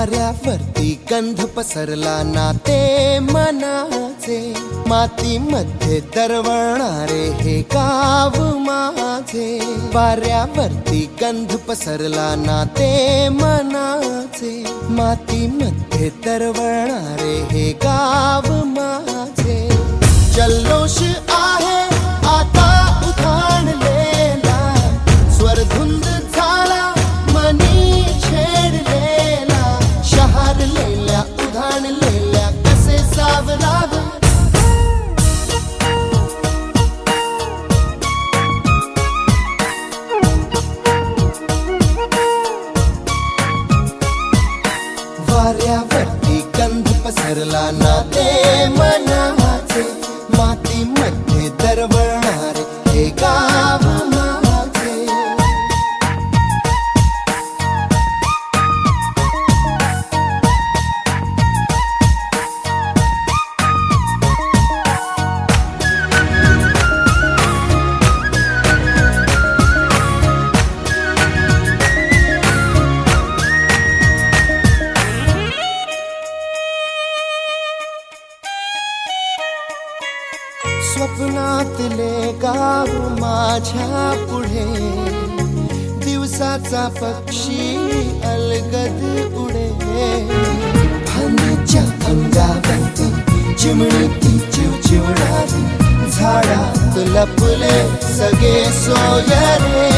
वाऱ्यावरती गंध पसरला नाते मनाचे, मातीमध्ये दरवळणारे हे गाव माझे. वाऱ्यावरती गंध पसरला नाते मनाचे, मातीमध्ये दरवळणारे हे गाव माझे. जल्लोष आहे आता उधाणलेला, स्वरधुंद झाला मनी छेडलेला. शहारलेल्या उधाणलेल्या कसे सावरावे, वाऱ्यावरती गंध पसरला नाते मनाचे, मातीमध्ये दरवळणारे हे गाव माझे. स्वप्नातले गाव माझ्या पुढे, दिवसाचा पक्षी अलगद उडे. फांदीच्या अंगावरती चिमणी ती चिवचिवणारी, झाडात लपले सगळे सोयरे.